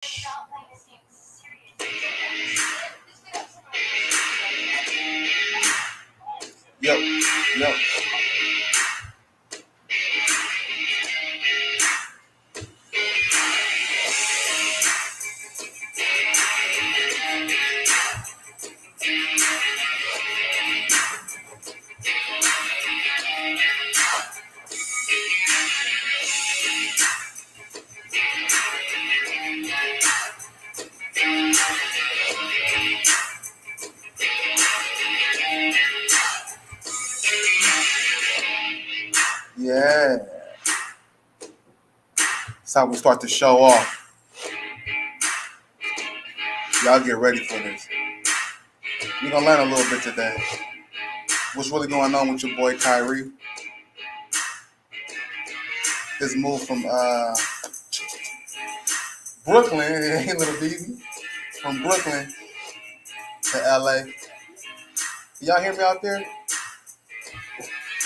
Yep, yep. Yeah. That's how we start the show off. Y'all get ready for this. We're gonna learn a little bit today. What's really going on with your boy Kyrie? His move from Brooklyn, hey little baby, from Brooklyn to LA. Can y'all hear me out there?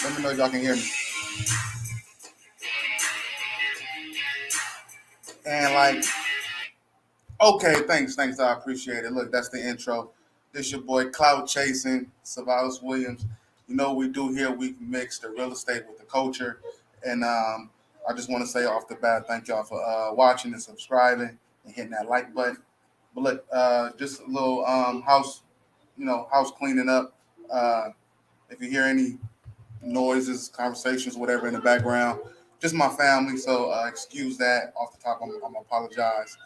Let me know if y'all can hear me. And like, okay, thanks. I appreciate it. Look, that's the intro. This your boy Cloud Chasing, Savalas Williams. You know what we do here? We mix the real estate with the culture. And I just want to say off the bat, thank y'all for watching and subscribing and hitting that like button. But look, just a little house cleaning up. If you hear any noises, conversations, whatever in the background, just my family. So excuse that. Off the top, I'm apologize.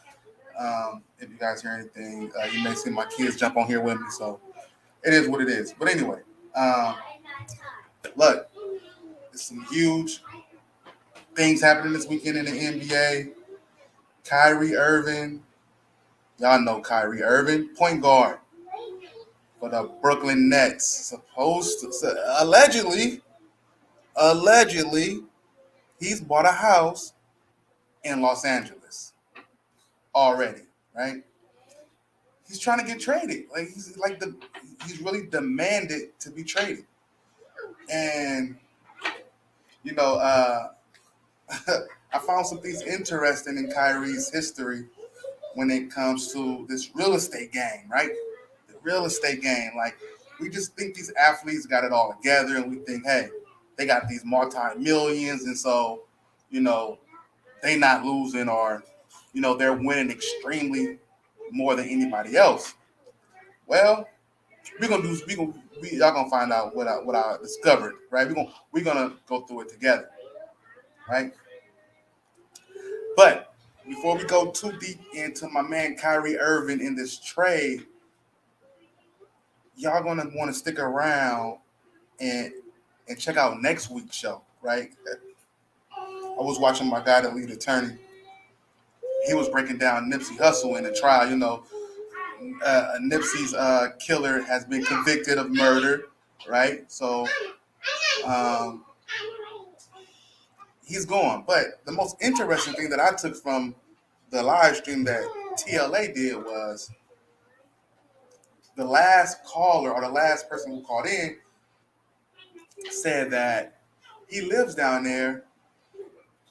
If you guys hear anything, you may see my kids jump on here with me. So it is what it is. But anyway, um, look, there's some huge things happening this weekend in the NBA. Kyrie Irving, y'all know Kyrie Irving, point guard for the Brooklyn Nets, allegedly, he's bought a house in Los Angeles already, right? He's trying to get traded. He's really demanded to be traded. And you know, I found some things interesting in Kyrie's history when it comes to this real estate game, right? The real estate game. Like, we just think these athletes got it all together, and we think, hey, they got these multi-millions, and so, you know, they not losing, or, they're winning extremely more than anybody else. Well, y'all gonna find out what I discovered, right? We're gonna go through it together, right? But before we go too deep into my man Kyrie Irving in this trade, y'all gonna want to stick around and check out next week's show, right? I was watching my guy, the lead attorney. He was breaking down Nipsey Hussle in the trial. Nipsey's killer has been convicted of murder, right? So um, he's gone. But the most interesting thing that I took from the live stream that TLA did was the last caller, or the last person who called in, said that he lives down there,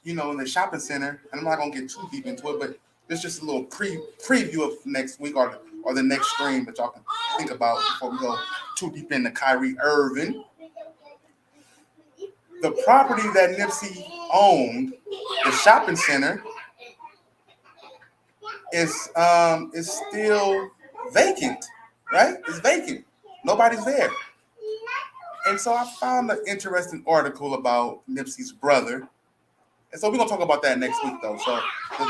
in the shopping center. And I'm not gonna get too deep into it, but there's just a little preview of next week, or the next stream that y'all can think about before we go too deep into Kyrie Irving. The property that Nipsey owned, the shopping center, is still vacant, right? It's vacant. Nobody's there. And so I found an interesting article about Nipsey's brother. And so we're going to talk about that next week, though. So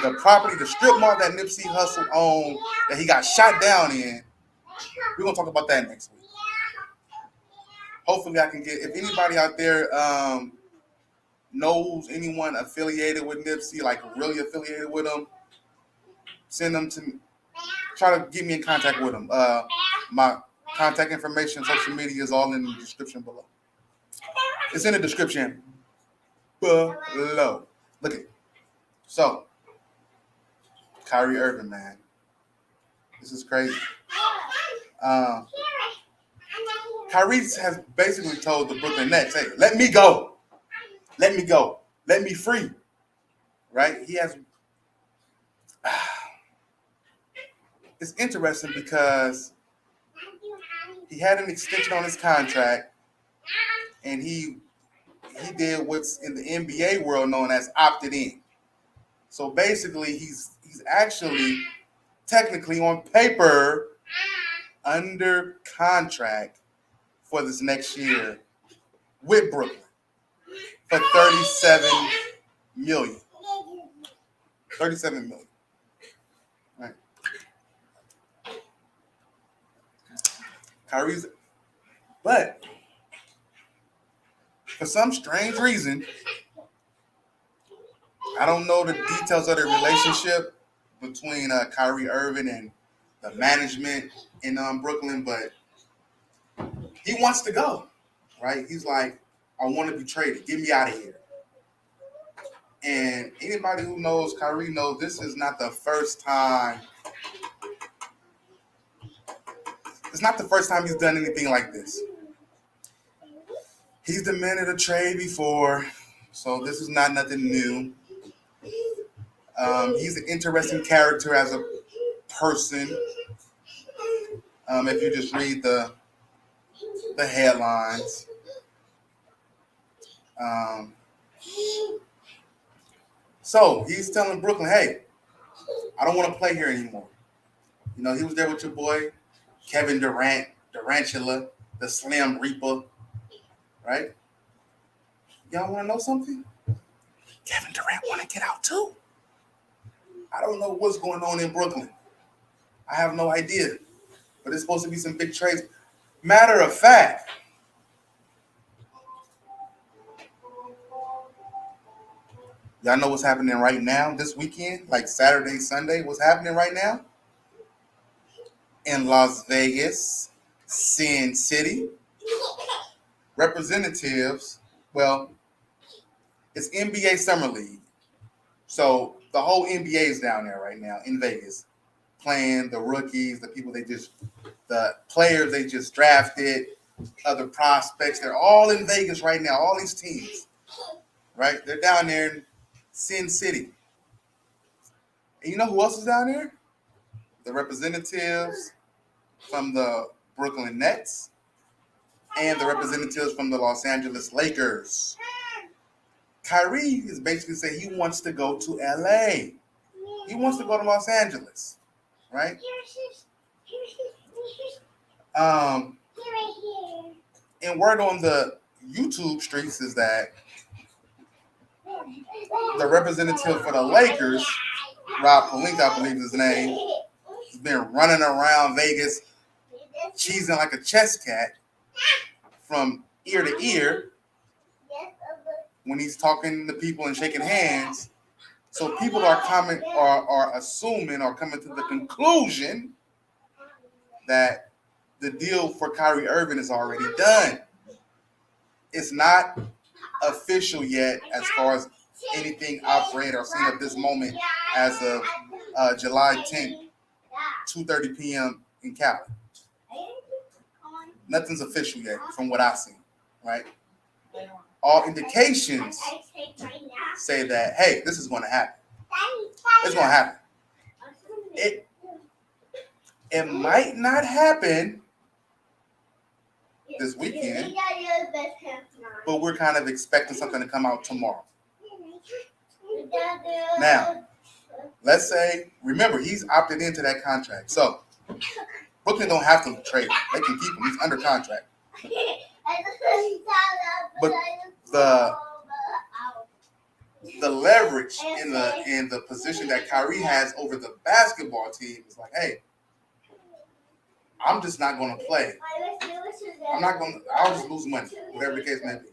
the property, the strip mall that Nipsey Hussle owned, that he got shot down in, we're going to talk about that next week. Hopefully I can get, if anybody out there knows anyone affiliated with Nipsey, like really affiliated with him, send them to me. Try to get me in contact with him. My contact information, social media is all in the description below. It's in the description below. Look at it. So, Kyrie Irving, man. This is crazy. Kyrie has basically told the Brooklyn Nets, hey, let me go. Let me go. Let me free. Right? He has... it's interesting because he had an extension on his contract, and he did what's in the NBA world known as opted in. So basically, he's actually technically on paper under contract for this next year with Brooklyn for 37 million. 37 million. Right. Kyrie's, but for some strange reason, I don't know the details of the relationship between Kyrie Irving and the management in Brooklyn, but he wants to go, right? He's like, I want to be traded. Get me out of here. And anybody who knows Kyrie knows this is not the first time. It's not the first time he's done anything like this. He's demanded a trade before, so this is not nothing new. He's an interesting character as a person. If you just read the headlines. So he's telling Brooklyn, hey, I don't want to play here anymore. You know, he was there with your boy, Kevin Durant, Durantula, the Slim Reaper, right? Y'all want to know something? Kevin Durant want to get out too. I don't know what's going on in Brooklyn. I have no idea. But there's supposed to be some big trades. Matter of fact, y'all know what's happening right now this weekend? Like Saturday, Sunday, what's happening right now? In Las Vegas, Sin City, representatives, well, it's NBA Summer League. So the whole NBA is down there right now in Vegas, playing the rookies, the players they just drafted, other prospects. They're all in Vegas right now, all these teams, right? They're down there in Sin City. And you know who else is down there? The representatives from the Brooklyn Nets and the representatives from the Los Angeles Lakers. Kyrie is basically saying he wants to go to LA. He wants to go to Los Angeles, right? And word on the YouTube streets is that the representative for the Lakers, Rob Pelinka, I believe his name, has been running around Vegas, cheesing like a chess cat from ear to ear when he's talking to people and shaking hands. So people are assuming or coming to the conclusion that the deal for Kyrie Irving is already done. It's not official yet as far as anything I've read or seen at this moment as of July 10th, 2:30 p.m. in Cali. Nothing's official yet from what I've seen, right? All indications say that, hey, this is going to happen. It's going to happen. It might not happen this weekend, but we're kind of expecting something to come out tomorrow. Now, let's say, remember, he's opted into that contract. So, Brooklyn don't have to trade him. They can keep him. He's under contract. But the leverage in the position that Kyrie has over the basketball team is like, hey, I'm just not going to play. I'll just lose money, whatever the case may be.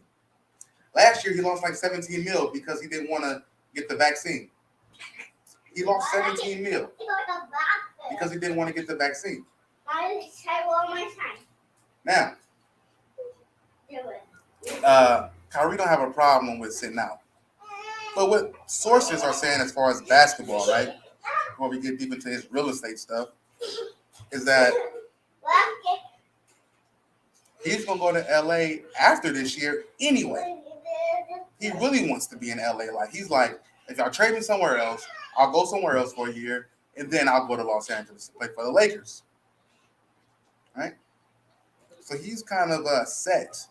Last year, he lost like 17 mil because he didn't want to get the vaccine. He lost 17 mil because he didn't want to get the vaccine. Now, Kyrie don't have a problem with sitting out. But what sources are saying as far as basketball, right, before we get deep into his real estate stuff, is that he's going to go to L.A. after this year anyway. He really wants to be in L.A. Like, he's like, if y'all trade me somewhere else, I'll go somewhere else for a year, and then I'll go to Los Angeles to play for the Lakers. Right? So he's kind of set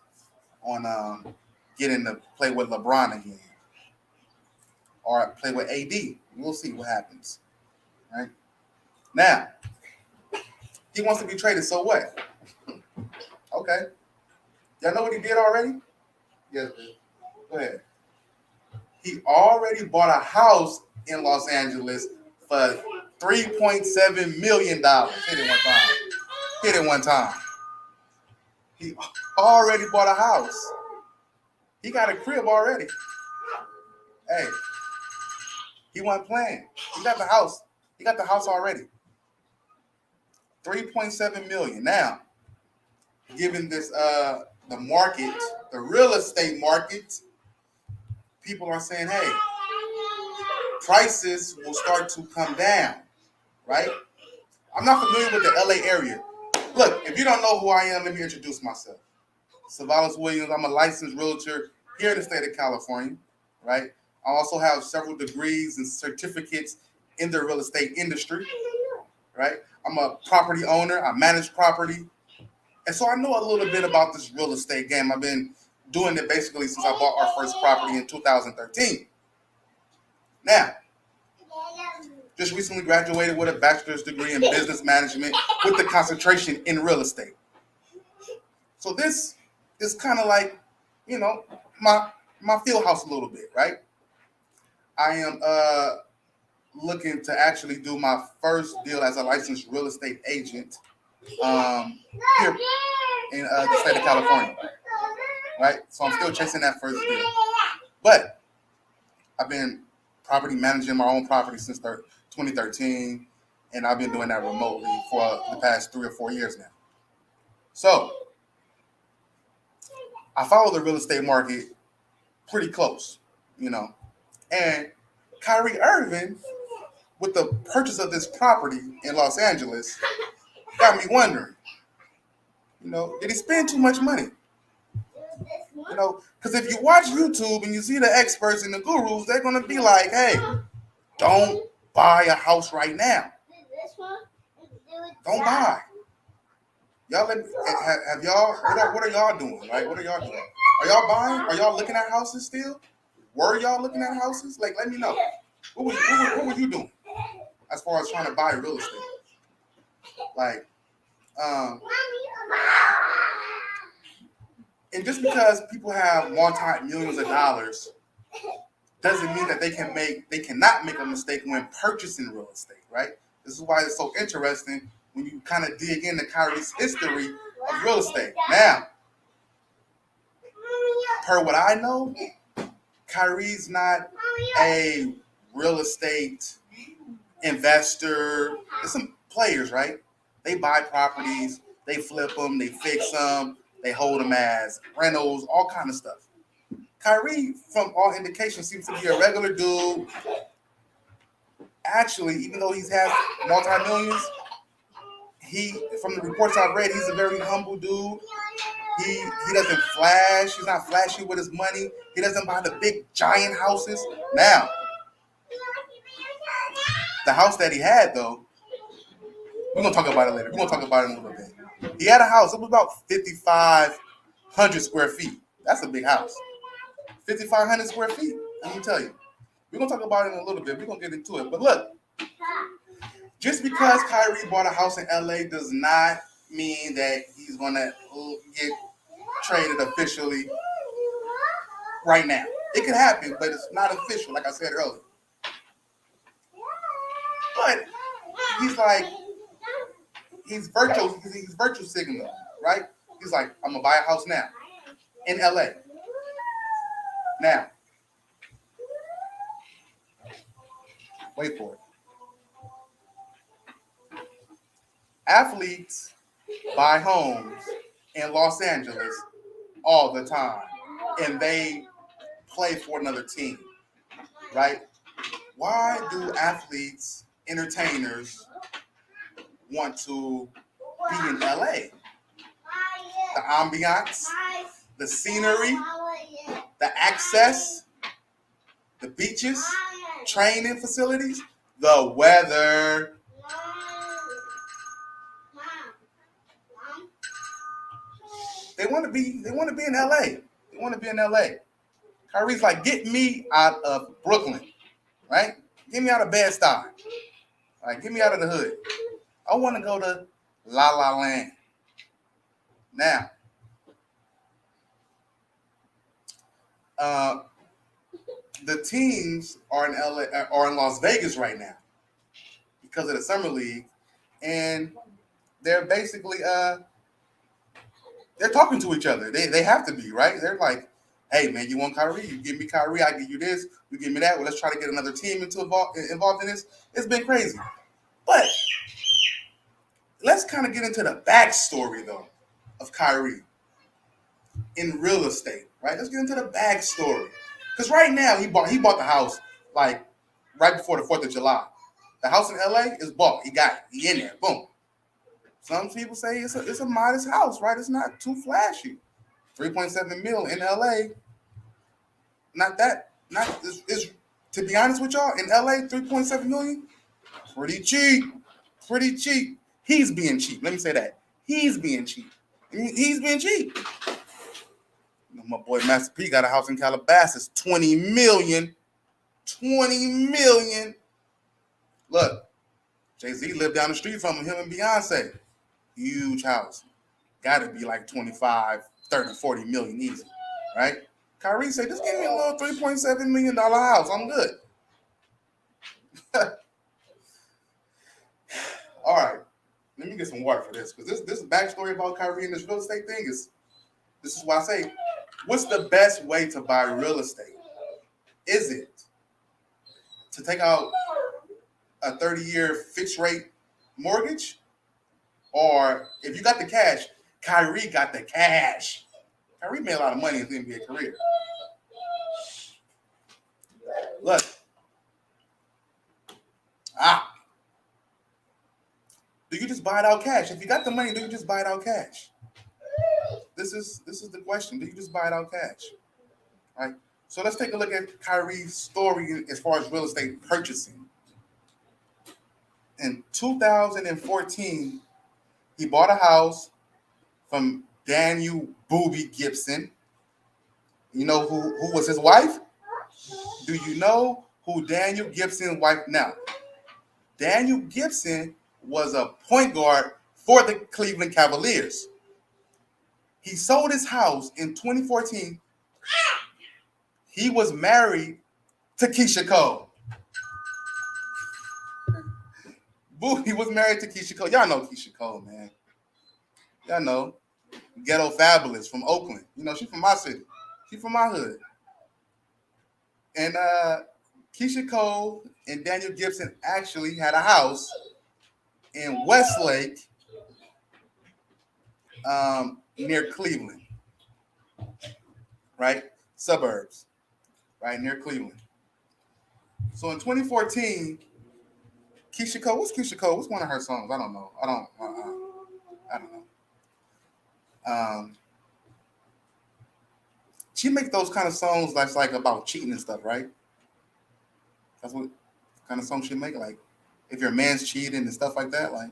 on getting to play with LeBron again or play with AD. We'll see what happens. Right? Now, he wants to be traded, so what? Okay. Y'all know what he did already? Yes, man. Go ahead. He already bought a house in Los Angeles for $3.7 million. Hit it one time. Hit it one time. He already bought a house. He got a crib already. Hey, he wasn't playing. He got the house. He got the house already. $3.7 million. Now, given this the market, the real estate market, people are saying, hey, prices will start to come down, right? I'm not familiar with the LA area. Look, if you don't know who I am, let me introduce myself. Savalas Williams. I'm a licensed realtor here in the state of California, right? I also have several degrees and certificates in the real estate industry, right? I'm a property owner. I manage property. And so I know a little bit about this real estate game. I've been doing it basically since I bought our first property in 2013. Now, just recently graduated with a bachelor's degree in business management with the concentration in real estate. So this is kind of like, you know, my field house a little bit, right? I am looking to actually do my first deal as a licensed real estate agent here in the state of California, right? So I'm still chasing that first deal. But I've been property managing my own property since 2013, and I've been doing that remotely for the past 3 or 4 years now. So I follow the real estate market pretty close, you know. And Kyrie Irving, with the purchase of this property in Los Angeles, got me wondering, you know, did he spend too much money? You know, because if you watch YouTube and you see the experts and the gurus, they're going to be like, hey, don't buy a house right now. Don't buy. Y'all have y'all, what are y'all doing, right? What are y'all doing? Are y'all buying? Are y'all looking at houses still? Were y'all looking at houses? Like, let me know. What were you doing as far as trying to buy real estate? Like, and just because people have multi-millions of dollars doesn't mean that they cannot make a mistake when purchasing real estate, right? This is why it's so interesting when you kind of dig into Kyrie's history of real estate. Now, per what I know, Kyrie's not a real estate investor. There's some players, right? They buy properties, they flip them, they fix them, they hold them as rentals, all kind of stuff. Kyrie, from all indications, seems to be a regular dude. Actually, even though he's had multi-millions, from the reports I've read, he's a very humble dude. He doesn't flash. He's not flashy with his money. He doesn't buy the big giant houses. Now, the house that he had, though, we're going to talk about it later. We're going to talk about it in a little bit. He had a house. It was about 5,500 square feet. That's a big house. 5,500 square feet. Let me tell you. We're going to talk about it in a little bit. We're going to get into it. But look, just because Kyrie bought a house in LA does not mean that he's going to get traded officially right now. It could happen, but it's not official, like I said earlier. But he's virtual signaling, right? He's like, I'm going to buy a house now in LA. Now, wait for it. Athletes buy homes in Los Angeles all the time, and they play for another team, right? Why do athletes, entertainers, want to be in LA? The ambiance, the scenery, the access, the beaches, training facilities. The weather. They want to be. They want to be in LA. They want to be in LA. Kyrie's like, get me out of Brooklyn, right? Get me out of Bed-Stuy. Like, get me out of the hood. I want to go to La La Land. Now, uh, the teams are in LA, are in Las Vegas right now because of the summer league, and they're basically they're talking to each other. They have to be, right. They're like, hey man, you want Kyrie? You give me Kyrie, I give you this. You give me that. Well, let's try to get another team involved in this. It's been crazy, but let's kind of get into the backstory though of Kyrie in real estate, right? Let's get into the backstory because right now he bought the house like right before the 4th of July. The house in LA is bought. He got it. He in there. Boom. Some people say it's a modest house, right? It's not too flashy. 3.7 mil in LA. Not that. Not is to be honest with y'all, in LA, 3.7 million, pretty cheap. Pretty cheap. He's being cheap. Let me say that. He's being cheap. He's being cheap. My boy Master P got a house in Calabasas, 20 million. 20 million. Look, Jay-Z lived down the street from him and Beyonce. Huge house. Got to be like 25, 30, 40 million easy, right? Kyrie said, just give me a little $3.7 million house. I'm good. All right. Let me get some water for this because this backstory about Kyrie and this real estate thing this is why I say, what's the best way to buy real estate? Is it to take out a 30-year fixed rate mortgage? Or if you got the cash, Kyrie got the cash. Kyrie made a lot of money in his NBA career. Look. Do you just buy it out cash? If you got the money, do you just buy it out cash? This is the question. Do you just buy it out cash? Right? So let's take a look at Kyrie's story as far as real estate purchasing. In 2014, he bought a house from Daniel Booby Gibson. You know who was his wife? Do you know who Daniel Gibson's wife now? Daniel Gibson was a point guard for the Cleveland Cavaliers. He sold his house in 2014. He was married to Keisha Cole. He was married to Keisha Cole. Y'all know Keisha Cole, man. Y'all know. Ghetto Fabulous from Oakland. You know, she's from my city. She's from my hood. And Keisha Cole and Daniel Gibson actually had a house in Westlake near Cleveland. Right? Suburbs. Right? Near Cleveland. So in 2014, Keisha Cole, what's Keisha Cole? What's one of her songs? I don't know. I don't know. She makes those kind of songs that's like about cheating and stuff, right? That's what kind of song she make, like if your man's cheating and stuff like that. Like,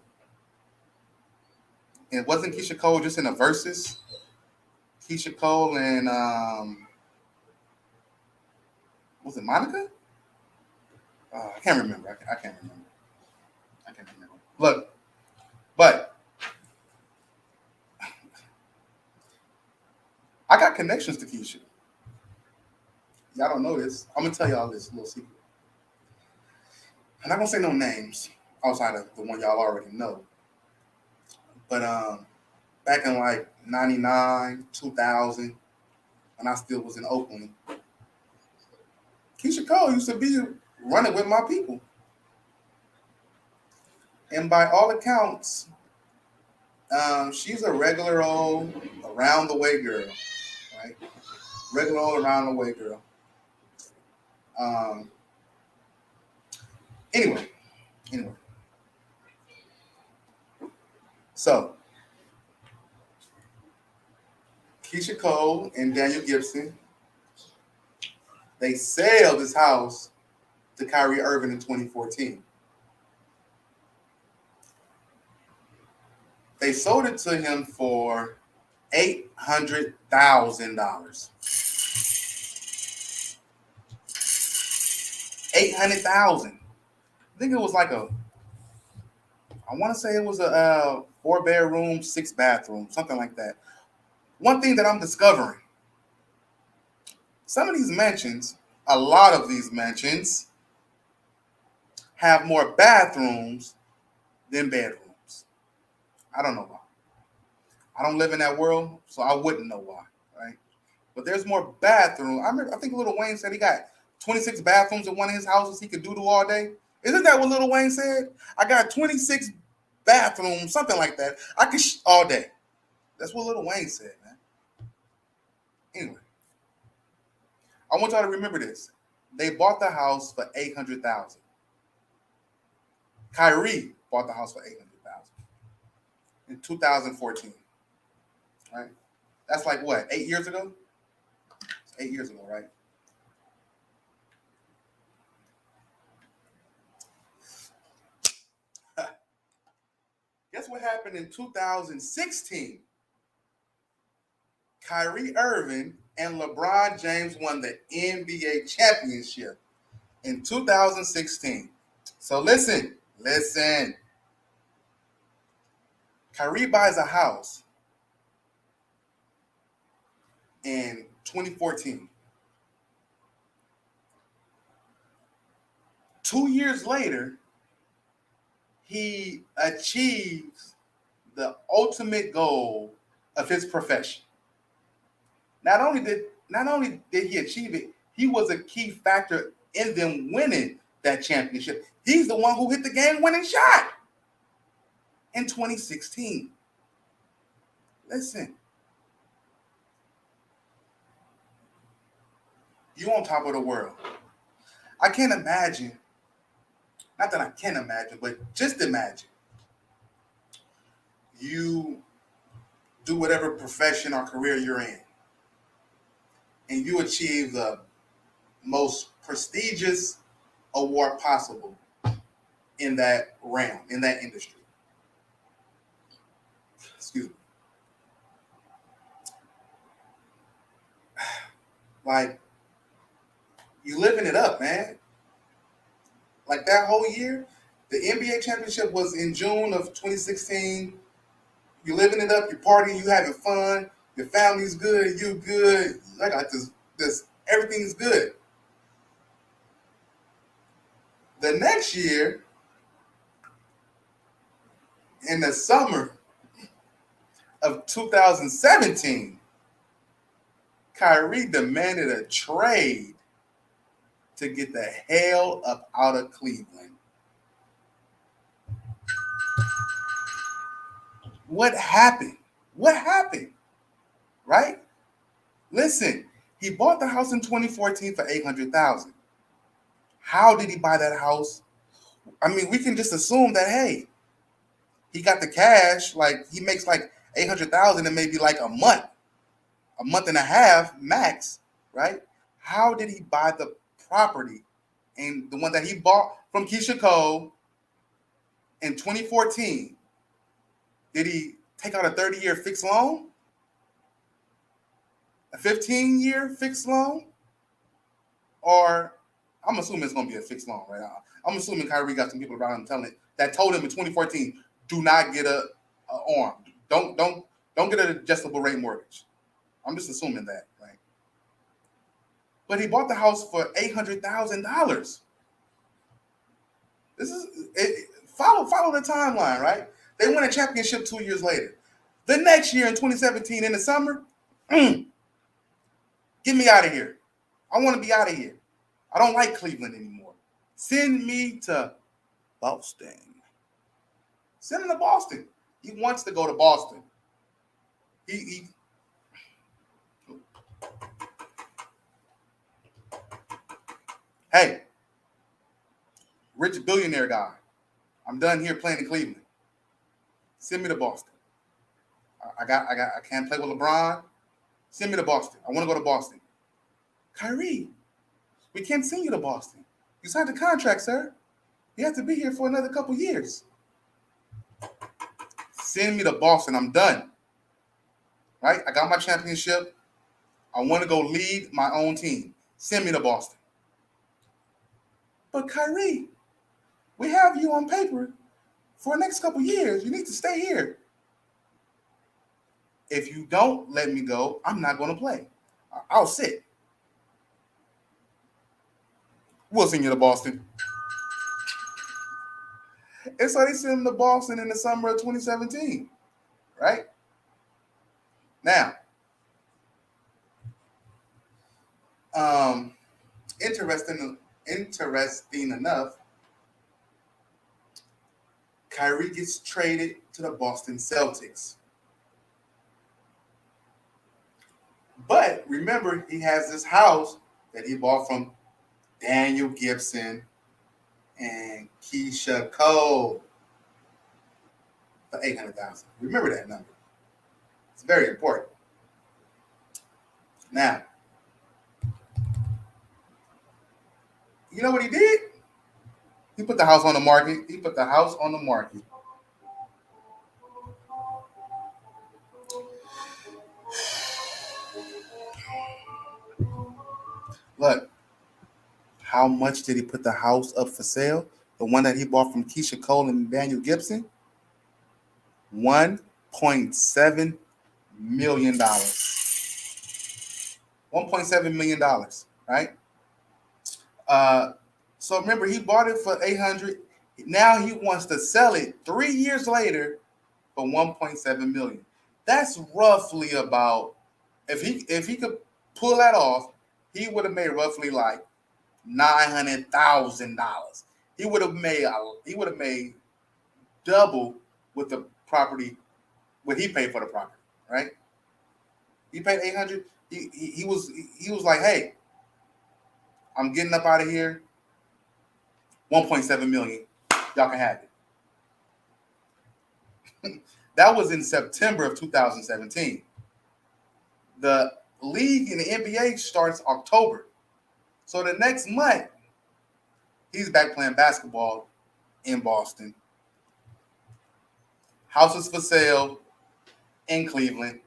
and wasn't Keisha Cole just in the verses? Keisha Cole and was it Monica? I can't remember. I can't remember. Look, but I got connections to Keisha. Y'all don't know this. I'm gonna tell y'all this little secret. I'm not gonna say no names outside of the one y'all already know. But back in like 99, 2000, when I still was in Oakland, Keisha Cole used to be running with my people. And by all accounts, she's a regular old around the way girl, right? Regular old around the way girl. Anyway. So, Keisha Cole and Daniel Gibson, they sold this house to Kyrie Irving in 2014. They sold it to him for $800,000. 800,000. I think it was like I want to say it was a 4 bedroom, 6 bathroom, something like that. One thing that I'm discovering, some of these mansions, a lot of these mansions, have more bathrooms than bedrooms. I don't know why. I don't live in that world, so I wouldn't know why, right? But there's more bathrooms. I think Lil Wayne said he got 26 bathrooms in one of his houses he could doodle all day. Isn't that what Lil Wayne said? I got 26 bathrooms, something like that. I could all day. That's what Lil Wayne said, man. Anyway, I want y'all to remember this. They bought the house for 800,000. Kyrie bought the house for 800,000 in 2014. Right? That's like what, 8 years ago? 8 years ago, right? Guess what happened in 2016? Kyrie Irving and LeBron James won the NBA championship in 2016. So listen. Kyrie buys a house in 2014. 2 years later, he achieves the ultimate goal of his profession. Not only did he achieve it, he was a key factor in them winning that championship. He's the one who hit the game-winning shot in 2016. Listen, you on top of the world. I can't imagine, not that I can imagine, but just imagine you do whatever profession or career you're in, and you achieve the most prestigious award possible in that realm, in that industry. Excuse me. Like, you living it up, man. Like that whole year, the NBA championship was in June of 2016. You living it up, you partying, you having fun, your family's good, you good. I got this everything's good. The next year, in the summer of 2017, Kyrie demanded a trade to get the hell up out of Cleveland. What happened? What happened? Right? Listen, he bought the house in 2014 for 800,000. How did he buy that house? I mean, we can just assume that, hey, he got the cash, like he makes like 800,000 in maybe like a month and a half max, right? How did he buy the property? And the one that he bought from Keisha Cole in 2014, did he take out a 30-year fixed loan? A 15-year fixed loan? Or I'm assuming it's going to be a fixed loan, right? I'm assuming Kyrie got some people around him told him in 2014, do not get a arm. Don't get an adjustable rate mortgage. I'm just assuming that, right? But he bought the house for $800,000. This is it, follow the timeline, right? They won a championship 2 years later. The next year in 2017 in the summer, get me out of here. I want to be out of here. I don't like Cleveland anymore. Send me to Boston. Send him to Boston. He wants to go to Boston. He Hey, rich billionaire guy. I'm done here playing in Cleveland. Send me to Boston. I can't play with LeBron. Send me to Boston. I want to go to Boston. Kyrie, we can't send you to Boston. You signed a contract, sir. You have to be here for another couple years. Send me to Boston. I'm done. Right? I got my championship. I want to go lead my own team. Send me to Boston. But Kyrie, we have you on paper for the next couple years. You need to stay here. If you don't let me go, I'm not going to play. I'll sit. We'll send you to Boston. And so they sent him to Boston in the summer of 2017. Right? Now, interesting enough, Kyrie gets traded to the Boston Celtics. But remember, he has this house that he bought from Daniel Gibson and Keisha Cole for $800,000. Remember that number. It's very important. Now, you know what he did? He put the house on the market. Look, how much did he put the house up for sale? The one that he bought from Keisha Cole and Daniel Gibson? $1.7 million. $1.7 million, right? So remember, he bought it for $800,000. Now he wants to sell it 3 years later for $1.7 million. That's roughly about, if he could pull that off, he would have made roughly like $900,000. He would have made double with the property, what he paid for the property, right? He paid $800,000. He was like, hey, I'm getting up out of here. $1.7 million. Y'all can have it. That was in September of 2017. The league in the NBA starts October. So the next month, he's back playing basketball in Boston. Houses for sale in Cleveland.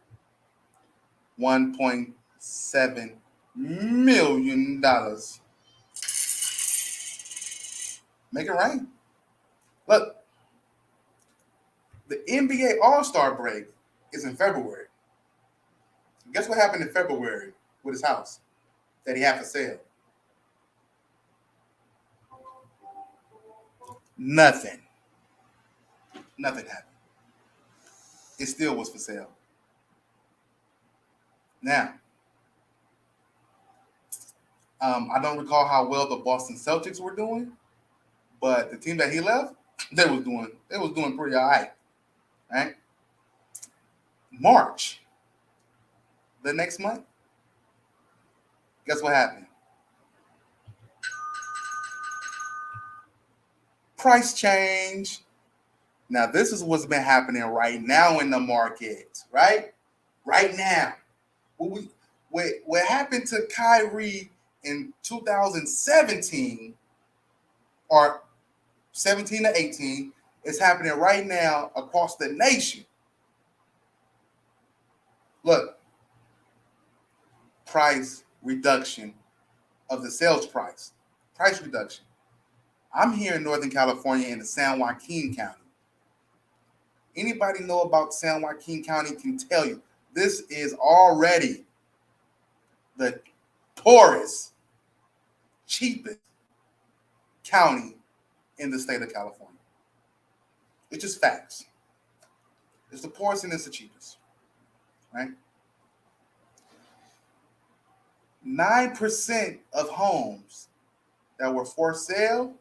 $1.7 million. Make it rain. Look, the NBA All-Star break is in February. Guess what happened in February with his house that he had for sale? Nothing happened. It still was for sale. Now, I don't recall how well the Boston Celtics were doing, but the team that he left, they was doing pretty all right. Right? March, the next month, guess what happened? Price change. Now, this is what's been happening right now in the market, right? Right now. What happened to Kyrie in 2017 or 17 to 18 is happening right now across the nation. Look, price reduction of the sales price. Price reduction. I'm here in Northern California in the San Joaquin County. Anybody know about San Joaquin County can tell you this is already the poorest, cheapest county in the state of California. It's just facts. It's the poorest and it's the cheapest, right? 9% of homes that were for sale,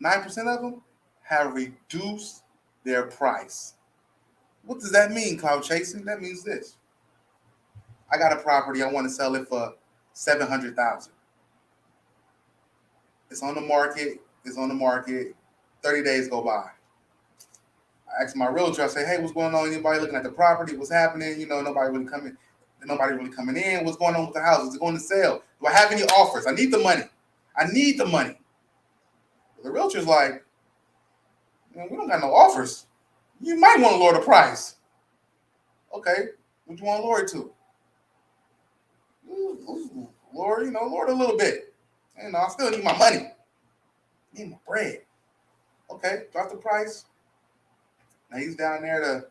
9% of them have reduced their price. What does that mean, cloud chasing? That means this. I got a property, I want to sell it for $700,000. It's on the market. 30 days go by. I asked my realtor, I say, hey, what's going on? Anybody looking at the property? What's happening? Nobody really coming in. What's going on with the house? Is it going to sell? Do I have any offers? I need the money. The realtor's like, We don't got no offers. You might want to lower the price. Okay, what you want to lower it to? Lower, lower it a little bit. I still need my money. I need my bread. Okay, drop the price. Now he's down there to,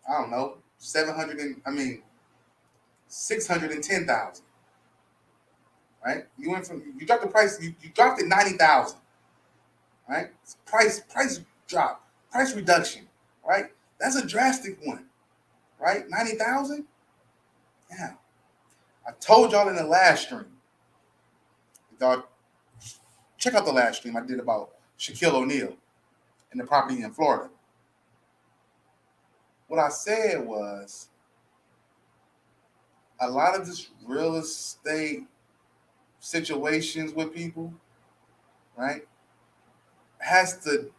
I don't know, 610,000. Right? You dropped the price. You dropped it 90,000. Right? Price drop. Price reduction. Right? That's a drastic one. Right? 90,000. Yeah. I told y'all in the last stream. Y'all check out the last stream I did about Shaquille O'Neal and the property in Florida. What I said was a lot of this real estate situations with people, right, has to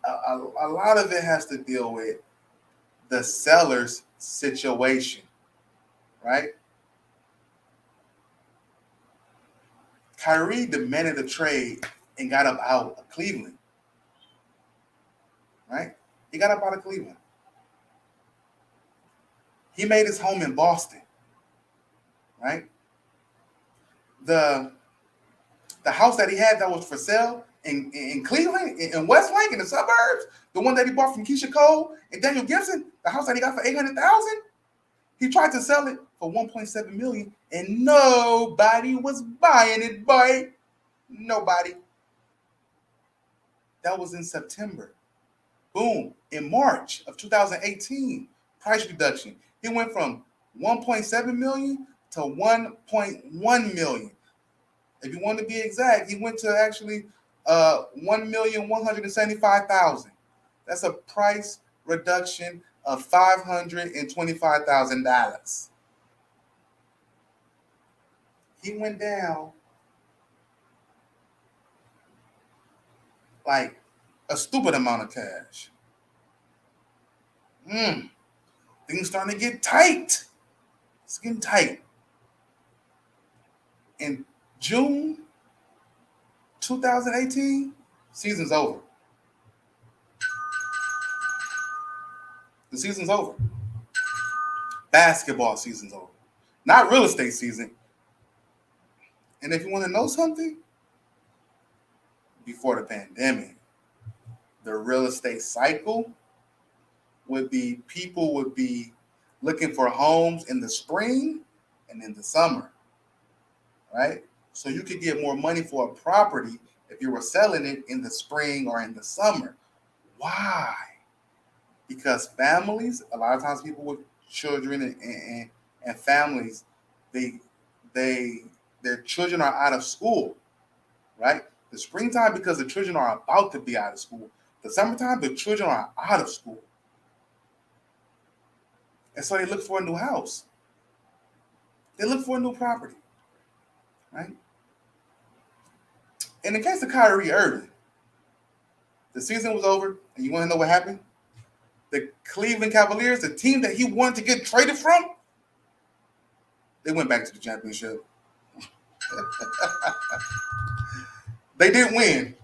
a lot of it has to deal with the seller's situation, right? Kyrie demanded a trade and got up out of Cleveland, right? He got up out of Cleveland. He made his home in Boston, right? The house that he had that was for sale in Cleveland, in Westlake, in the suburbs, the one that he bought from Keisha Cole and Daniel Gibson, the house that he got for $800,000, he tried to sell it for $1.7 million, and nobody was buying it, boy. Nobody. That was in September. Boom. In March of 2018, price reduction. He went from 1.7 million to 1.1 million. If you want to be exact, he went to actually 1,175,000. That's a price reduction of $525,000. He went down like a stupid amount of cash. Things starting to get tight. It's getting tight. In June 2018, season's over. The season's over. Basketball season's over. Not real estate season. And if you want to know something, before the pandemic, the real estate cycle would be people would be looking for homes in the spring and in the summer, right? So you could get more money for a property if you were selling it in the spring or in the summer. Why? Because families, a lot of times people with children and families, their children are out of school, right? The springtime, because the children are about to be out of school. The summertime, the children are out of school. And so they look for a new house. They look for a new property, right? In the case of Kyrie Irving, the season was over, and you want to know what happened? The Cleveland Cavaliers, the team that he wanted to get traded from, they went back to the championship. They didn't win.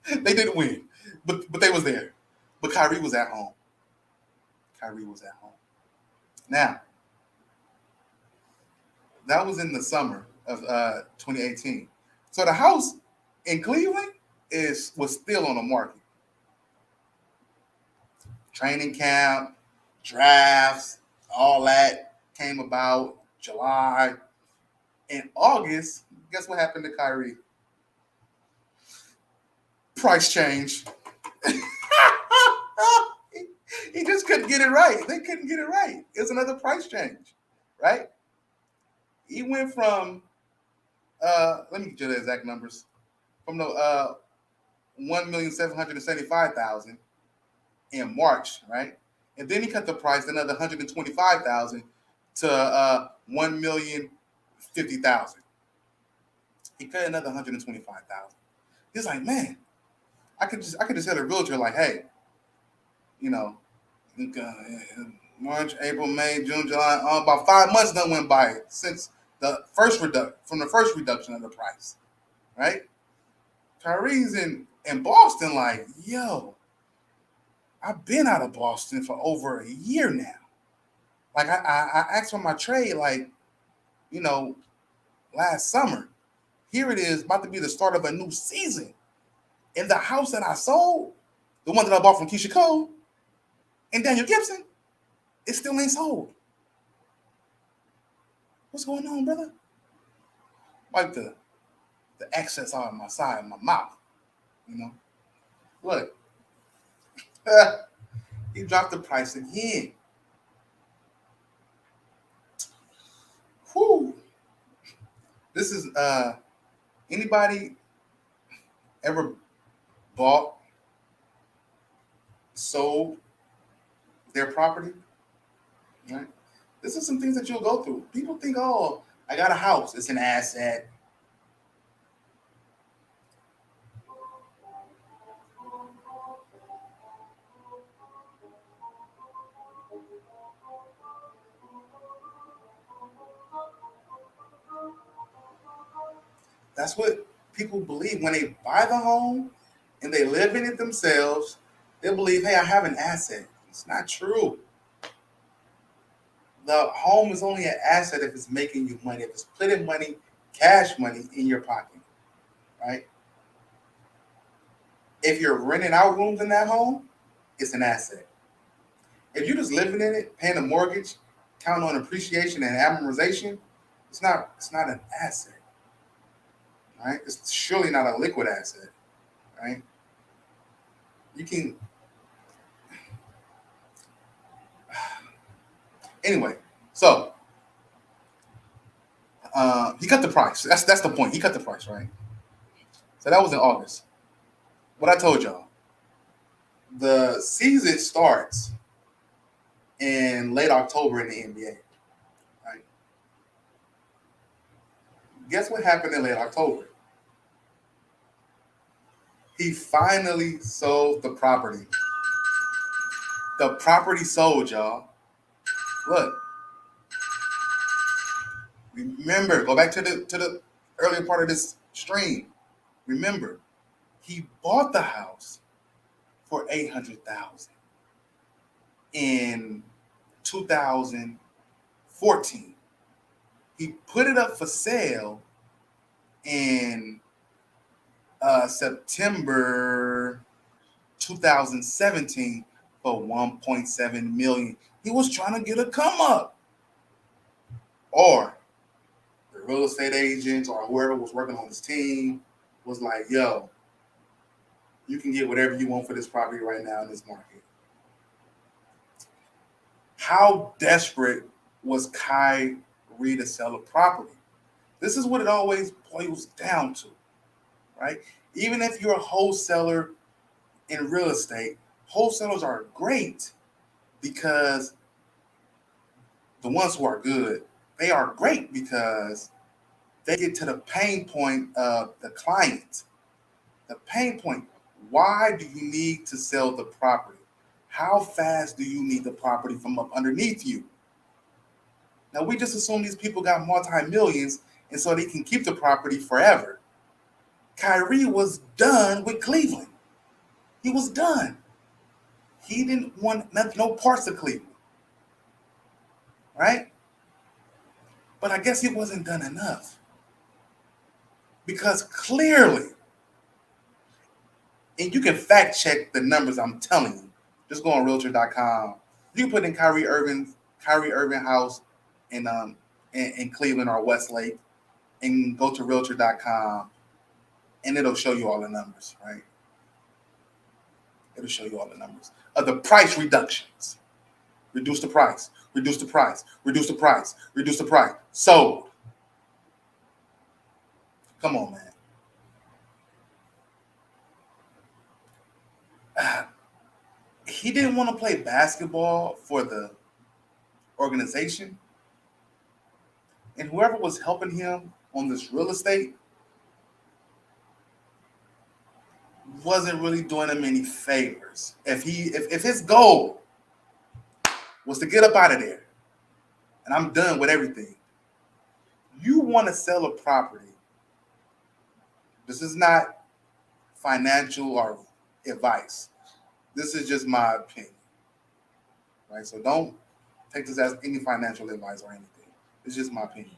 They didn't win, but they was there. But Kyrie was at home. Kyrie was at home. Now, that was in the summer of 2018. So the house in Cleveland was still on the market. Training camp, drafts, all that came about July. In August, guess what happened to Kyrie? Price change. He just couldn't get it right. They couldn't get it right. It's another price change, right? He went from, let me get you the exact numbers, from the 1,775,000 in March, right? And then he cut the price another 125,000 to 1,050,000. He cut another 125,000. He's like, man, I could just tell a realtor like, hey, March, April, May, June, July, about 5 months done went by since the first reduction of the price, right? Kyrie's in in Boston, like, yo, I've been out of Boston for over a year now. Like I asked for my trade, like, you know, last summer. Here it is, about to be the start of a new season. And the house that I sold, the one that I bought from Keisha Cole and Daniel Gibson, it still ain't sold. What's going on, brother? Wipe the excess out of my side of my mouth, you know. Look, he dropped the price again. Whew. This is anybody ever bought, sold their property? Right? This is some things that you'll go through. People think, oh, I got a house, it's an asset. That's what people believe when they buy the home and they live in it themselves. They believe, hey, I have an asset. It's not true. The home is only an asset if it's making you money, if it's putting money, cash money in your pocket, right? If you're renting out rooms in that home, it's an asset. If you're just living in it, paying a mortgage, counting on appreciation and amortization, it's not an asset, right? It's surely not a liquid asset, right? You can anyway. So he cut the price. That's the point. He cut the price, right? So that was in August. What I told y'all, the season starts in late October in the NBA, right? Guess what happened in late October? He finally sold the property. The property sold, y'all. Look, remember, go back to the earlier part of this stream. Remember, he bought the house for 800,000 in 2014. He put it up for sale in September 2017 for 1.7 million. He was trying to get a come up, or the real estate agents or whoever was working on his team was like, "Yo, you can get whatever you want for this property right now in this market." How desperate was Kyrie to sell a property? This is what it always boils down to, right? Even if you're a wholesaler in real estate, wholesalers are great because the ones who are good, they are great because they get to the pain point of the client. The pain point. Why do you need to sell the property? How fast do you need the property from up underneath you? Now, we just assume these people got multi-millions and so they can keep the property forever. Kyrie was done with Cleveland. He was done. He didn't want no parts of Cleveland, right? But I guess he wasn't done enough because clearly, and you can fact check the numbers I'm telling you. Just go on Realtor.com. You can put in Kyrie Irving house in Cleveland or Westlake, and go to Realtor.com, and it'll show you all the numbers, right? It'll show you all the numbers of the price reductions. Reduce the price, reduce the price, reduce the price, reduce the price. Sold. Come on, man. He didn't want to play basketball for the organization. And whoever was helping him on this real estate wasn't really doing him any favors. If his goal was to get up out of there and I'm done with everything, you want to sell a property. This is not financial or advice. This is just my opinion, right? So don't take this as any financial advice or anything. It's just my opinion.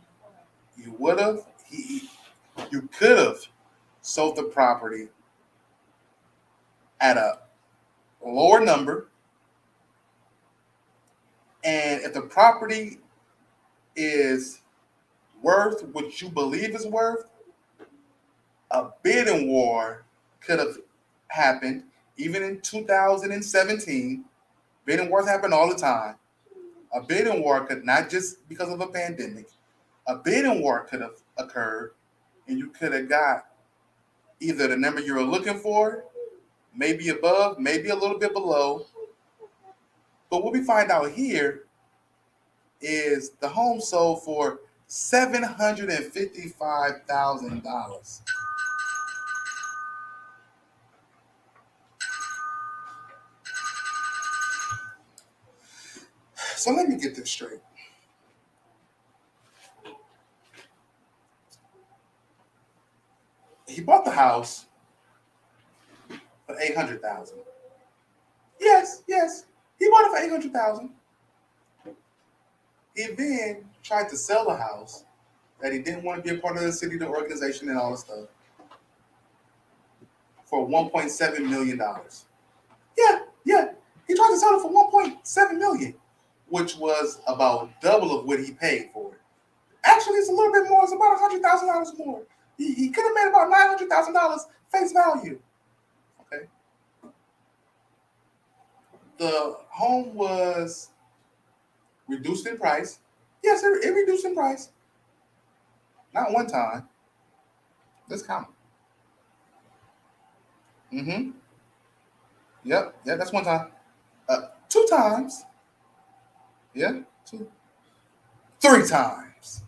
You would have, you could have sold the property at a lower number, and if the property is worth what you believe is worth, a bidding war could have happened. Even in 2017, bidding wars happen all the time. A bidding war could, not just because of a pandemic, a bidding war could have occurred, and you could have got either the number you were looking for, maybe above, maybe a little bit below. But what we find out here is the home sold for $755,000. So let me get this straight. He bought the house for 800,000. Yes, yes. He bought it for 800,000. He then tried to sell the house that he didn't want to be a part of the city, the organization, and all this stuff for $1.7 million. Yeah, yeah. He tried to sell it for $1.7 million, which was about double of what he paid for it. Actually, it's a little bit more. It's about $100,000 more. He could have made about $900,000 face value. Okay. The home was reduced in price. Yes, it reduced in price. Not one time. Let's count. Mm-hmm. Yep. Yeah, that's one time. Two times. Yeah. Two. Three times.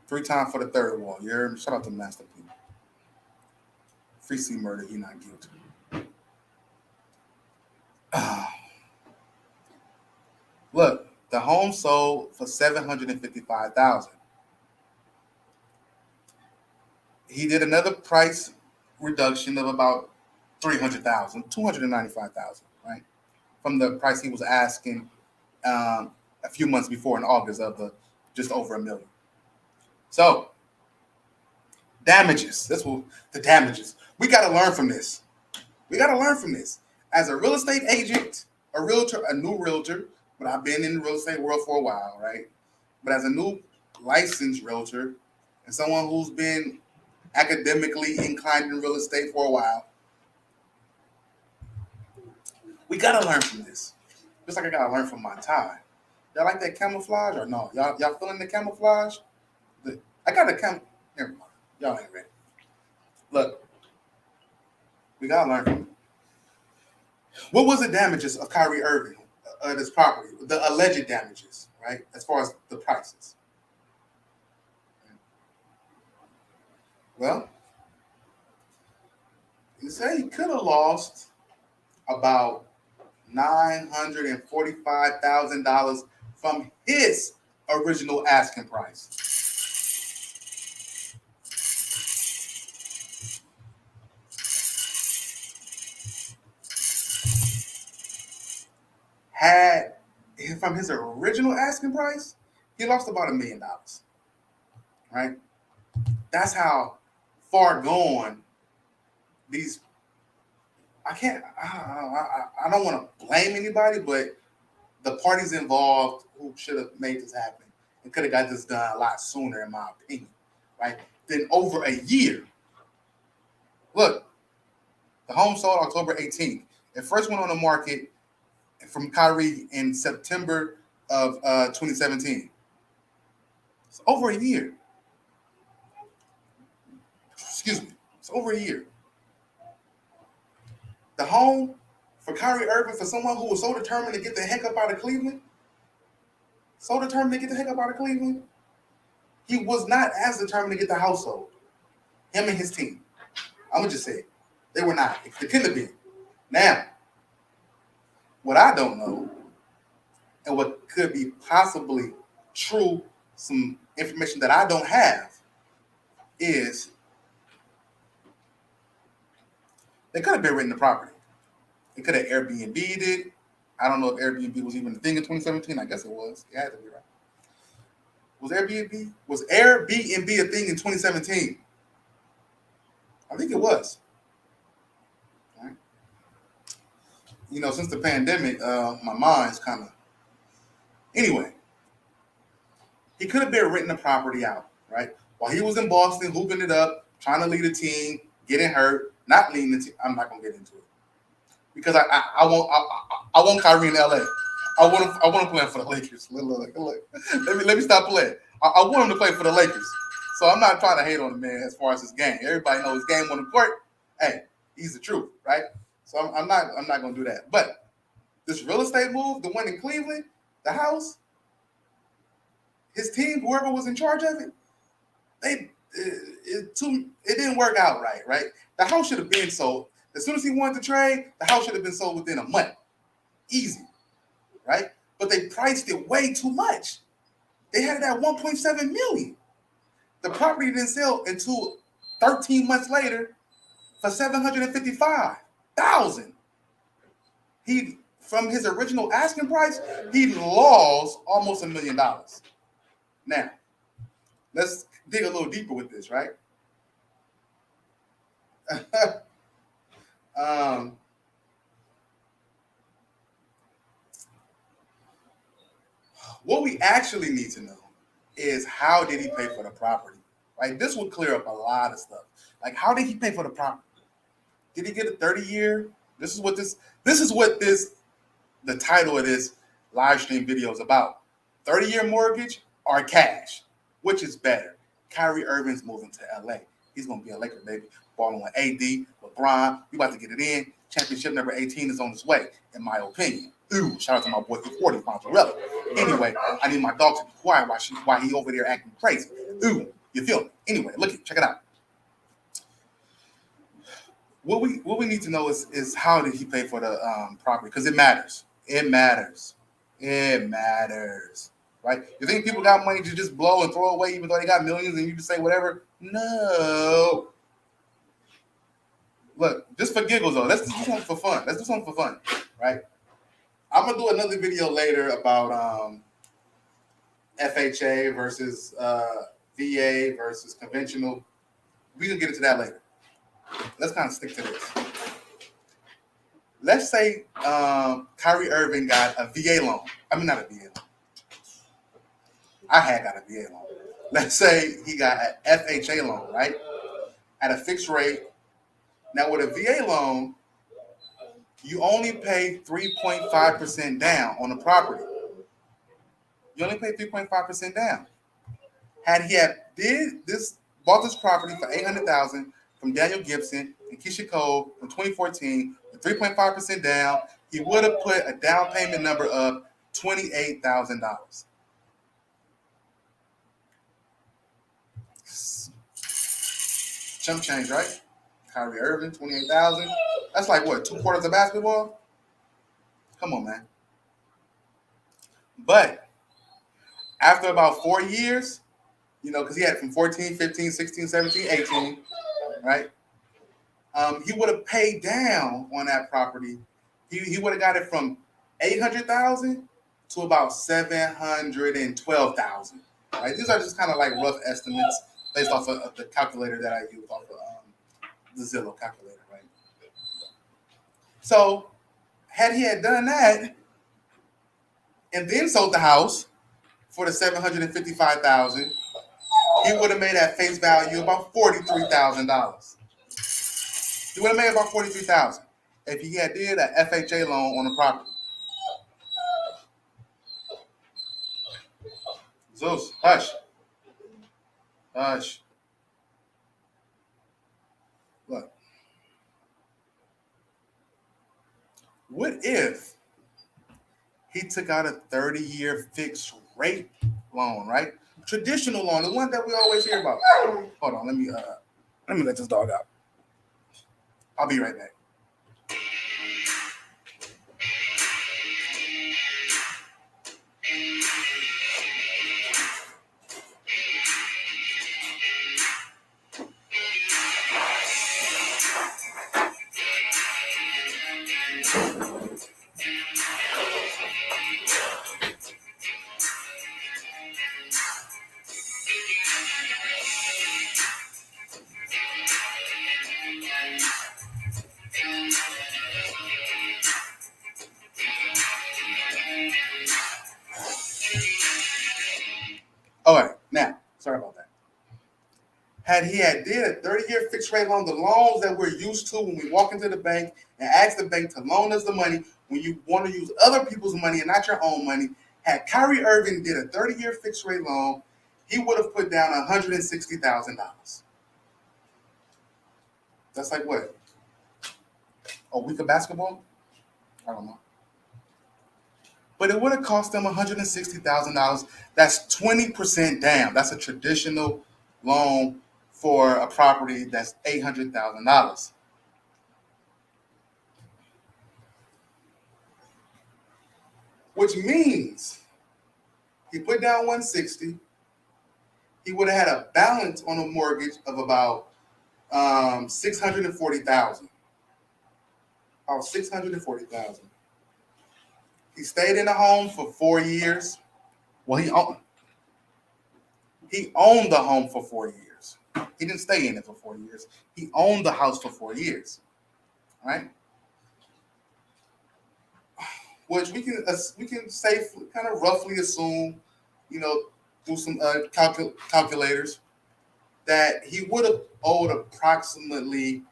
Three times for the third one. You heard me? Shout out to Master P. Free C murder, he not guilty. Look, the home sold for $755,000. He did another price reduction of about 300,000, 295,000, right? From the price he was asking a few months before in August of the just over $1 million. So damages. That's what the damages. We got to learn from this. We got to learn from this. As a real estate agent, a realtor, a new realtor, but I've been in the real estate world for a while, right? But as a new licensed realtor and someone who's been academically inclined in real estate for a while, we gotta learn from this. Just like I gotta learn from my time. Y'all like that camouflage or no? Y'all feeling the camouflage? I got a Never mind. Y'all ain't ready. Look, we gotta learn from it. What was the damages of Kyrie Irving, this property? The alleged damages, right? As far as the prices. Well, you say he could have lost about $945,000 from his original asking price. Had from his original asking price, he lost about $1 million. Right? That's how far gone these. I can't. I don't want to blame anybody, but the parties involved who should have made this happen and could have got this done a lot sooner, in my opinion. Right? Than over a year. Look, the home sold October 18th. It first went on the market from Kyrie in September of 2017. It's over a year. Excuse me. It's over a year. The home for Kyrie Irving, for someone who was so determined to get the heck up out of Cleveland, he was not as determined to get the household. Him and his team. I'm going to just say it. They were not. It couldn't have been. Now, what I don't know, and what could be possibly true, some information that I don't have, is They could have been renting the property. They could have Airbnb'd it. I don't know if Airbnb was even a thing in 2017. I guess it was. It had to be, right. Was Airbnb a thing in 2017? I think it was. Right? Since the pandemic, my mind's kind of. Anyway, he could have been renting the property out, right? While he was in Boston, hooping it up, trying to lead a team, getting hurt, not leading the team. I'm not gonna get into it because I want Kyrie in LA. I want him playing for the Lakers. Look. Let me stop playing. I want him to play for the Lakers. So I'm not trying to hate on the man as far as his game. Everybody knows his game on the court. Hey, he's the truth, right? So I'm not gonna do that. But this real estate move, the one in Cleveland, the house, his team, whoever was in charge of it, it didn't work out right? The house should have been sold. As soon as he wanted to trade, the house should have been sold within a month. Easy, right? But they priced it way too much. They had it at $1.7 million. The property didn't sell until 13 months later for $755,000. He, from his original asking price, he lost almost $1 million. Now, let's dig a little deeper with this, right? What we actually need to know is how did he pay for the property, right? This will clear up a lot of stuff. Like, how did he pay for the property? Did he get a 30-year? This is what the title of this live stream video is about. 30-year mortgage or cash? Which is better? Kyrie Irving's moving to LA. He's going to be a Laker, baby. Balling with AD, LeBron. We about to get it in. Championship number 18 is on its way, in my opinion. Ooh, shout out to my boy, 40, Mozzarella. Anyway, I need my dog to be quiet while he over there acting crazy. Ooh, you feel me? Anyway, check it out. What we need to know is how did he pay for the property? Because it matters. It matters, right? You think people got money to just blow and throw away, even though they got millions, and you just say whatever? No. Look, just for giggles though. Let's do something for fun. Right? I'm gonna do another video later about FHA versus VA versus conventional. We can get into that later. Let's kind of stick to this. Let's say Kyrie Irving got a VA loan. I mean, not a VA loan. I had got a VA loan. Let's say he got an FHA loan, right? At a fixed rate. Now, with a VA loan, you only pay 3.5% down on the property. You only pay 3.5% down. Had he bought this property for $800,000 from Daniel Gibson and Keisha Cole in 2014, with 3.5% down, he would have put a down payment number of $28,000. Chump change, right? Kyrie Irving, $28,000. That's like what, 2 quarters of basketball? Come on, man. But after about 4 years, because he had from 14, 15, 16, 17, 18, right? He would have paid down on that property. He would have got it from $800,000 to about $712,000. Right? These are just kind of like rough estimates based off of the calculator that I use off of the Zillow calculator, right? So, had he done that and then sold the house for the $755,000, he would have made at face value about $43,000. He would have made about $43,000 if he had did an FHA loan on the property. Zeus, hush. Look. What if he took out a 30-year fixed rate loan, right? Traditional loan, the one that we always hear about. Hold on, let me let this dog out. I'll be right back. All right, now, sorry about that. Had he had did a 30-year fixed rate loan, the loans that we're used to when we walk into the bank and ask the bank to loan us the money, when you want to use other people's money and not your own money, had Kyrie Irving did a 30-year fixed rate loan, he would have put down $160,000. That's like what? A week of basketball? I don't know. But it would have cost them $160,000. That's 20% down. That's a traditional loan for a property that's $800,000. Which means he put down 160. He would have had a balance on a mortgage of about 640,000. About 640,000. He stayed in the home for 4 years. Well, he owned the home for 4 years. He didn't stay in it for 4 years. He owned the house for 4 years. Right? Which we can say kind of roughly assume, do some calculators, that he would have owed approximately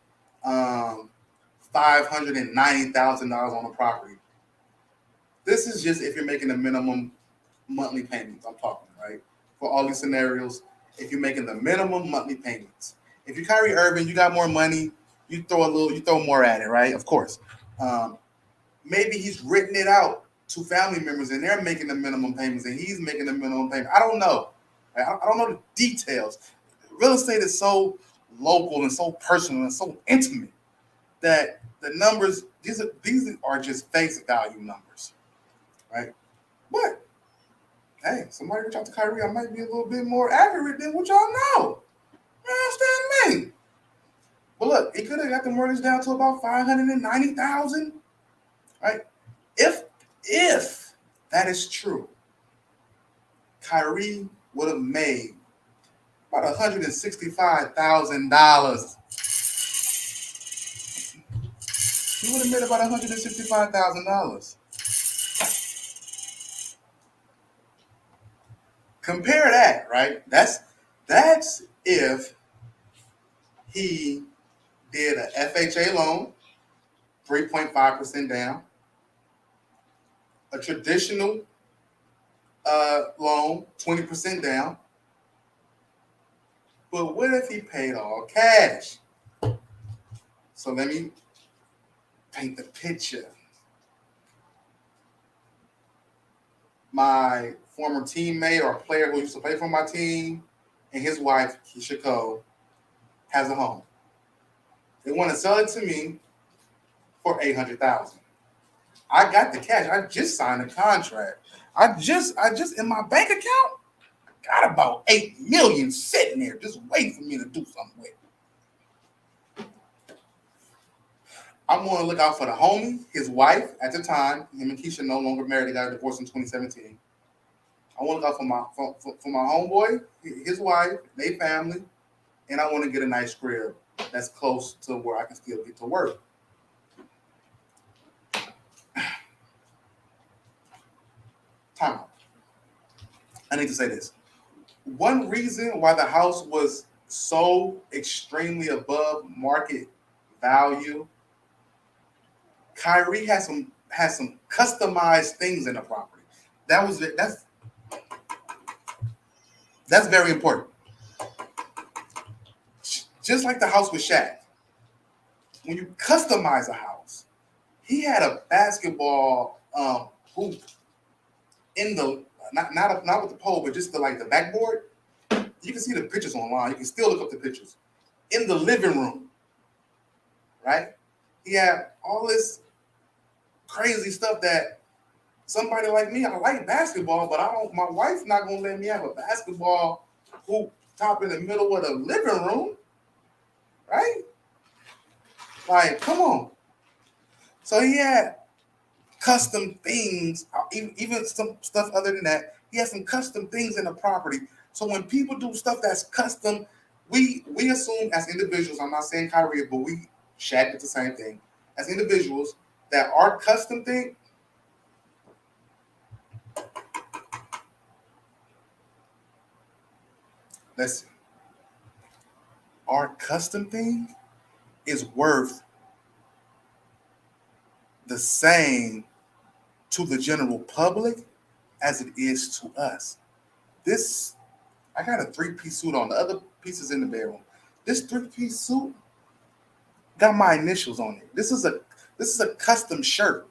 $590,000 on the property. This is just if you're making the minimum monthly payments. I'm talking, right? For all these scenarios, if you're making the minimum monthly payments. If you're Kyrie Irving, you got more money, you throw more at it, right? Of course. Maybe he's written it out to family members and they're making the minimum payments and he's making the minimum payment. I don't know. I don't know the details. Real estate is so local and so personal and so intimate that the numbers, these are just face value numbers, right? But hey, somebody reach out to Kyrie, I might be a little bit more accurate than what y'all know. You understand me? But look, he could have got the mortgage down to about 590,000, right? If that is true, Kyrie would have made about $165,000. He would have made about $165,000. Compare that, right? That's if he did a FHA loan, 3.5% down, a traditional loan, 20% down. But what if he paid all cash? So let me paint the picture. My former teammate or player who used to play for my team and his wife, Keisha Cole, has a home. They want to sell it to me for $800,000. I got the cash. I just signed a contract. I just in my bank account got about $8 million sitting there just waiting for me to do something with. I'm going to look out for the homie, his wife at the time. Him and Keisha no longer married. They got divorced in 2017. I want to look out for my homeboy, his wife, their family, and I want to get a nice crib that's close to where I can still get to work. Time out. I need to say this. One reason why the house was so extremely above market value, Kyrie has some customized things in the property. That's very important. Just like the house with Shaq. When you customize a house, he had a basketball hoop in the not with the pole, but just the backboard. You can see the pictures online. You can still look up the pictures in the living room, right? He had all this crazy stuff that somebody like me, I like basketball, but my wife's not gonna let me have a basketball hoop top in the middle of the living room, right? Like, come on. So he had custom things, even some stuff other than that. He has some custom things in the property. So when people do stuff that's custom, we assume as individuals, I'm not saying Kyrie, but Shaq did the same thing. as individuals that our custom thing, listen, our custom thing is worth the same to the general public as it is to us. This, I got a three-piece suit on. The other pieces in the bedroom. This three-piece suit got my initials on it. This is a custom shirt.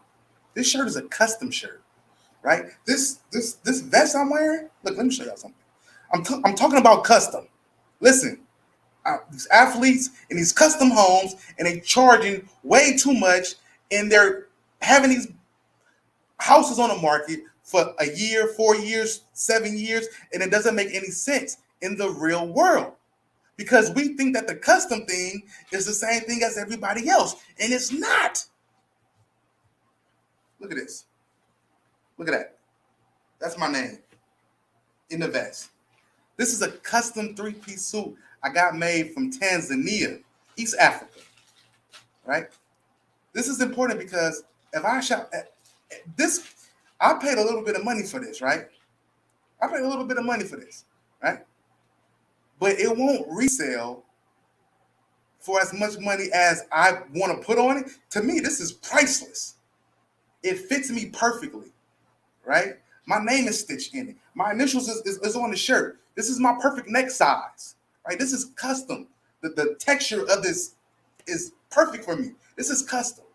This shirt is a custom shirt, right? This vest I'm wearing. Look, let me show y'all something. I'm talking about custom. Listen, these athletes in these custom homes, and they charging way too much, and they're having these houses on the market for a year, 4 years, 7 years, and it doesn't make any sense in the real world because we think that the custom thing is the same thing as everybody else, and it's not. Look at this. Look at that. That's my name in the vest. This is a custom three-piece suit I got made from Tanzania, East Africa, right? This is important because if I shop this, I paid a little bit of money for this, right? I paid a little bit of money for this, right? But it won't resell for as much money as I want to put on it. To me, this is priceless. It fits me perfectly, right? My name is stitched in it. My initials is on the shirt. This is my perfect neck size, right? This is custom. The texture of this is perfect for me. This is custom.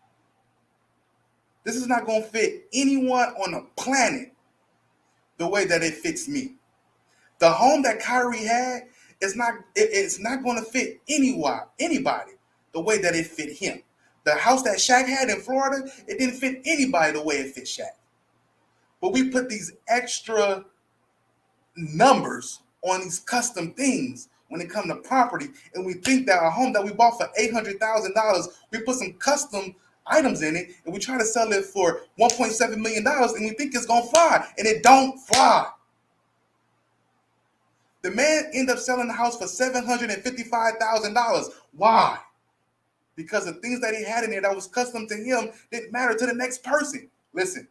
This is not going to fit anyone on the planet the way that it fits me. The home that Kyrie had it's not going to fit anybody the way that it fit him. The house that Shaq had in Florida, it didn't fit anybody the way it fit Shaq. But we put these extra numbers on these custom things when it comes to property, and we think that a home that we bought for $800,000, we put some custom items in it, and we try to sell it for $1.7 million, and we think it's gonna fly, and it don't fly. The man ended up selling the house for $755,000. Why? Because the things that he had in there that was custom to him didn't matter to the next person. Listen,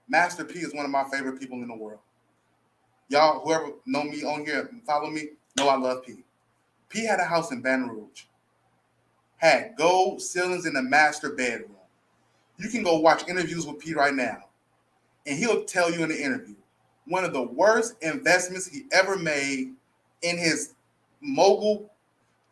Master P is one of my favorite people in the world. Y'all, whoever know me on here and follow me, know I love P. P had a house in Baton Rouge. Had gold ceilings in the master bedroom. You can go watch interviews with P right now, and he'll tell you in the interview, one of the worst investments he ever made in his mogul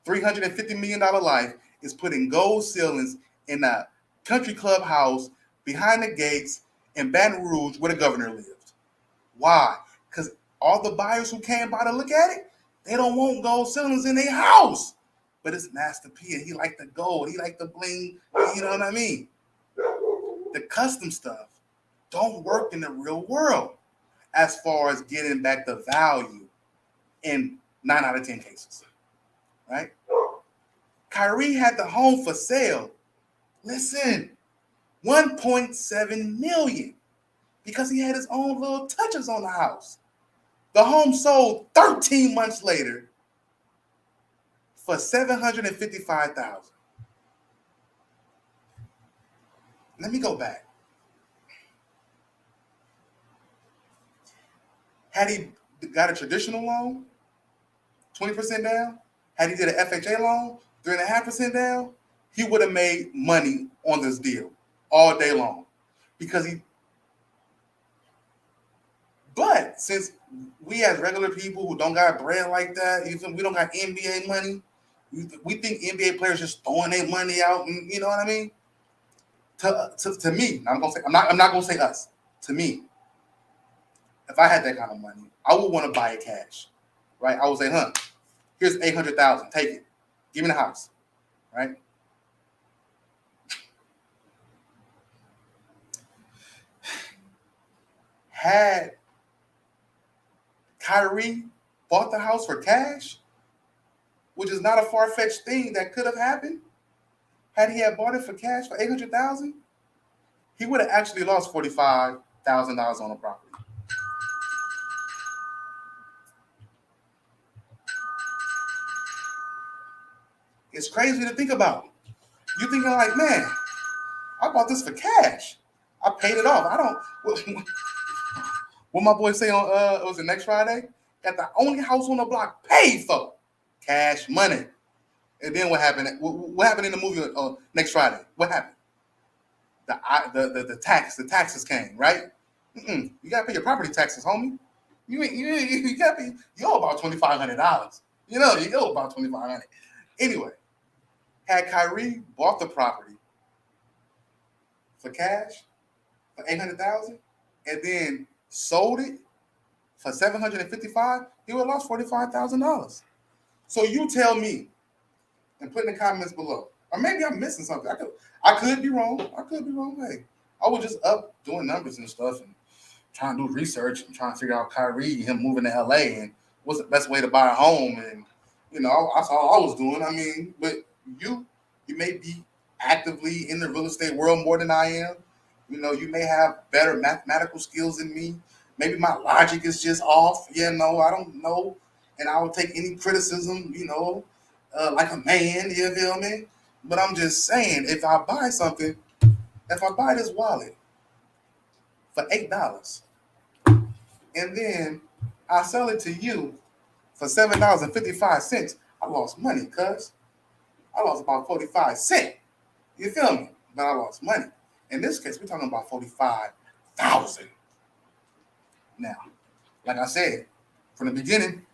$350 million life is putting gold ceilings in a country club house behind the gates in Baton Rouge where the governor lived. Why? Because all the buyers who came by to look at it, they don't want gold ceilings in their house. But it's Master P, and he like the gold. He like the bling. You know what I mean? The custom stuff don't work in the real world as far as getting back the value in 9 out of 10 cases, right? Kyrie had the home for sale. Listen, 1.7 million because he had his own little touches on the house. The home sold 13 months later for $755,000. Let me go back. Had he got a traditional loan, 20% down, had he did an FHA loan, 3.5% down, he would have made money on this deal all day long. But since we as regular people who don't got bread like that, even we don't got NBA money, we think NBA players just throwing their money out, and you know what I mean? To me, I'm not gonna say us. To me, if I had that kind of money, I would want to buy it cash, right? I would say, here's 800,000, take it, give me the house, right? Had Kyrie bought the house for cash, which is not a far-fetched thing that could have happened, had he had bought it for cash for 800,000, he would have actually lost $45,000 on the property. It's crazy to think about. You thinking like, man, I bought this for cash. I paid it off. I don't. What my boy say on it was the next Friday? Got the only house on the block paid for. Cash money. And then what happened? What happened in the movie next Friday? What happened? The taxes came, right? You gotta pay your property taxes, homie. You gotta pay. You owe about $2,500. You owe about $2,500. Anyway, had Kyrie bought the property for cash for $800,000 and then sold it for $755, he would have lost $45,000. So you tell me and put in the comments below. Or maybe I'm missing something. I could be wrong. Hey, I was just up doing numbers and stuff and trying to do research and trying to figure out Kyrie, him moving to LA and what's the best way to buy a home. And that's all I was doing. I mean, but you may be actively in the real estate world more than I am. You may have better mathematical skills than me. Maybe my logic is just off. I don't know. And I will take any criticism, like a man, you feel me? But I'm just saying, if I buy this wallet for $8 and then I sell it to you for $7.55, I lost money, cuz. I lost about 45 cents. You feel me? But I lost money. In this case, we're talking about 45,000. Now, like I said, from the beginning,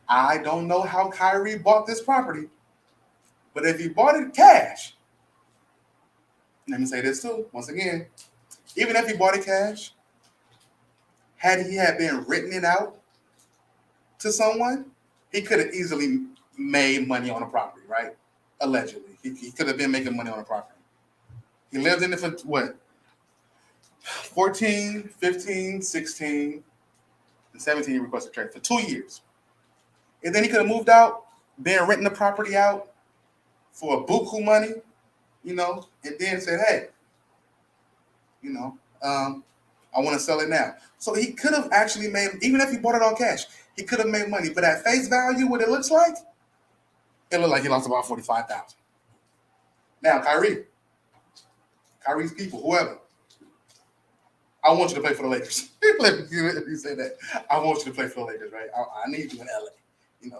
I don't know how Kyrie bought this property, but if he bought it cash, let me say this too, once again, even if he bought it cash, had he been written it out to someone, he could have easily made money on the property, right? Allegedly. He could have been making money on the property. He lived in it for what? 14, 15, 16, and 17 he requested trade for 2 years. And then he could have moved out, been renting the property out for a buku money, and then said, hey, I want to sell it now. So he could have actually made, even if he bought it on cash, he could have made money. But at face value, what it looks like, it looked like he lost about 45,000. Now, Kyrie's people, whoever, I want you to play for the Lakers. Let me say that. I want you to play for the Lakers, right? I need you in LA.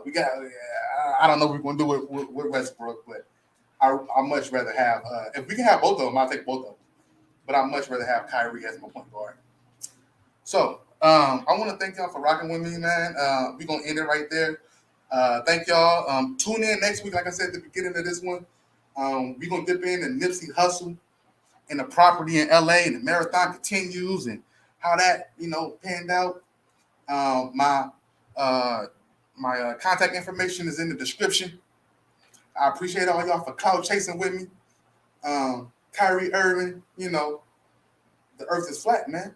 We got. I don't know what we're gonna do with Westbrook, but I much rather have. If we can have both of them, I'll take both of them. But I much rather have Kyrie as my point guard. So I want to thank y'all for rocking with me, man. We're gonna end it right there. Thank y'all. Tune in next week, like I said at the beginning of this one. We're gonna dip in and Nipsey Hussle and the property in LA and the marathon continues and how that panned out. My contact information is in the description. I appreciate all y'all for cloud chasing with me. Kyrie Irving, the earth is flat, man.